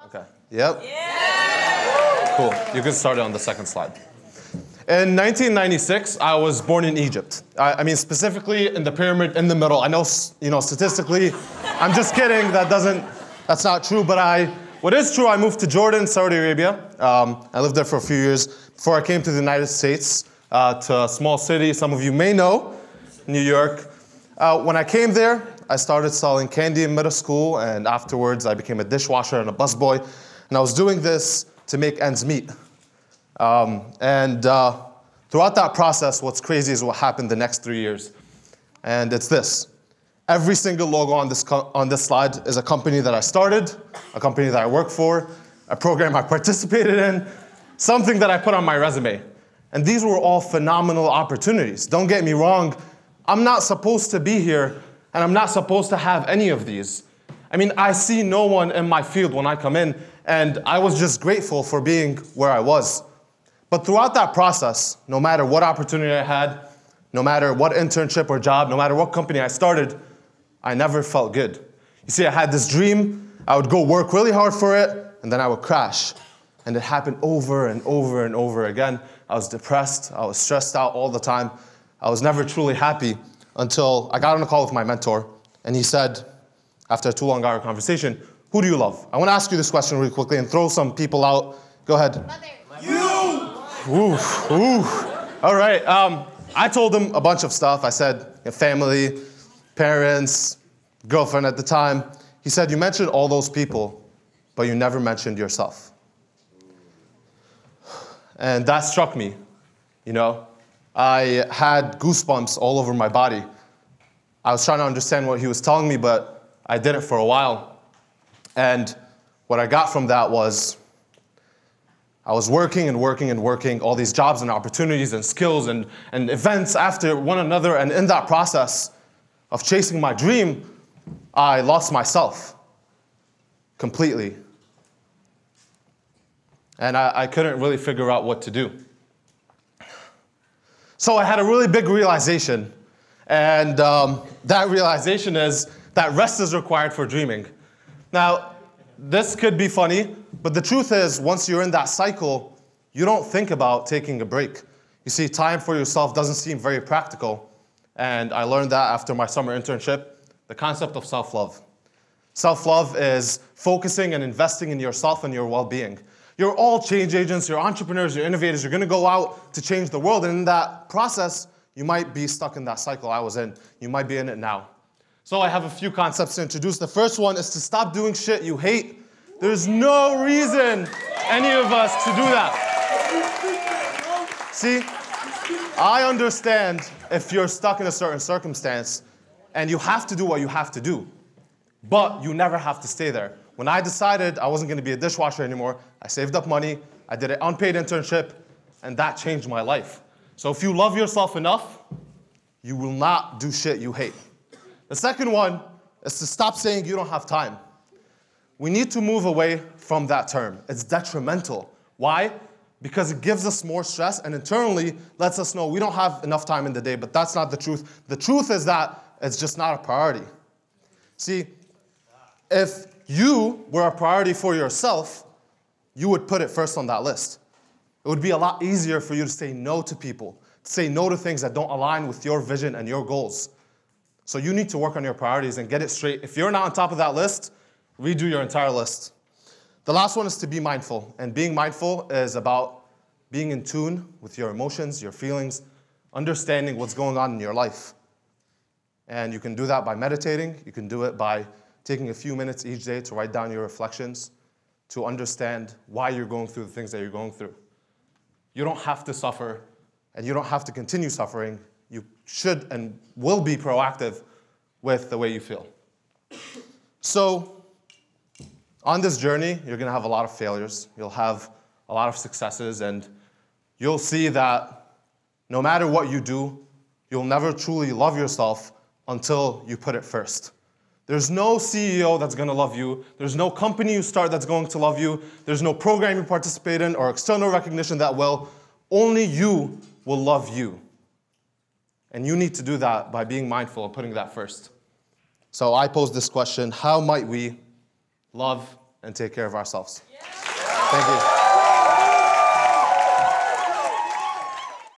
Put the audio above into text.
Okay. Yep. Yeah. Cool. You can start it on the second slide. In 1996, I was born in Egypt. I mean, specifically in the pyramid in the middle. I know, statistically, I'm just kidding. That's not true. But what is true, I moved to Jordan, Saudi Arabia. I lived there for a few years before I came to the United States, to a small city some of you may know, New York. When I came there, I started selling candy in middle school, and afterwards I became a dishwasher and a busboy. And I was doing this to make ends meet. Throughout that process, what's crazy is what happened the next 3 years. And it's this. Every single logo on this slide is a company that I started, a company that I work for, a program I participated in, something that I put on my resume. And these were all phenomenal opportunities. Don't get me wrong, I'm not supposed to be here, and I'm not supposed to have any of these. I mean, I see no one in my field when I come in, and I was just grateful for being where I was. But throughout that process, no matter what opportunity I had, no matter what internship or job, no matter what company I started, I never felt good. You see, I had this dream, I would go work really hard for it, and then I would crash. And it happened over and over and over again. I was depressed, I was stressed out all the time. I was never truly happy until I got on a call with my mentor, and he said, after a 2-long-hour conversation, who do you love? I want to ask you this question really quickly and throw some people out. Go ahead. Mother. You! Ooh. All right. I told him a bunch of stuff. I said family, parents, girlfriend at the time. He said, you mentioned all those people, but you never mentioned yourself. And that struck me, I had goosebumps all over my body. I was trying to understand what he was telling me, but I didn't for a while. And what I got from that was I was working and working and working, all these jobs and opportunities and skills and events after one another. And in that process of chasing my dream, I lost myself completely. And I couldn't really figure out what to do. So I had a really big realization. And that realization is that rest is required for dreaming. Now, this could be funny, but the truth is, once you're in that cycle, you don't think about taking a break. You see, time for yourself doesn't seem very practical. And I learned that after my summer internship, the concept of self-love. Self-love is focusing and investing in yourself and your well-being. You're all change agents, you're entrepreneurs, you're innovators, you're gonna go out to change the world, and in that process, you might be stuck in that cycle I was in. You might be in it now. So I have a few concepts to introduce. The first one is to stop doing shit you hate. There's no reason any of us to do that. See, I understand if you're stuck in a certain circumstance and you have to do what you have to do, but you never have to stay there. When I decided I wasn't gonna be a dishwasher anymore, I saved up money, I did an unpaid internship, and that changed my life. So if you love yourself enough, you will not do shit you hate. The second one is to stop saying you don't have time. We need to move away from that term. It's detrimental. Why? Because it gives us more stress and internally lets us know we don't have enough time in the day, but that's not the truth. The truth is that it's just not a priority. See, if you were a priority for yourself, you would put it first on that list. It would be a lot easier for you to say no to people, to say no to things that don't align with your vision and your goals. So you need to work on your priorities and get it straight. If you're not on top of that list, redo your entire list. The last one is to be mindful. And being mindful is about being in tune with your emotions, your feelings, understanding what's going on in your life. And you can do that by meditating. You can do it by taking a few minutes each day to write down your reflections, to understand why you're going through the things that you're going through. You don't have to suffer, and you don't have to continue suffering. You should and will be proactive with the way you feel. So, on this journey, you're gonna have a lot of failures. You'll have a lot of successes, and you'll see that no matter what you do, you'll never truly love yourself until you put it first. There's no CEO that's gonna love you. There's no company you start that's going to love you. There's no program you participate in or external recognition that will. Only you will love you. And you need to do that by being mindful and putting that first. So I pose this question: how might we love and take care of ourselves. Thank you.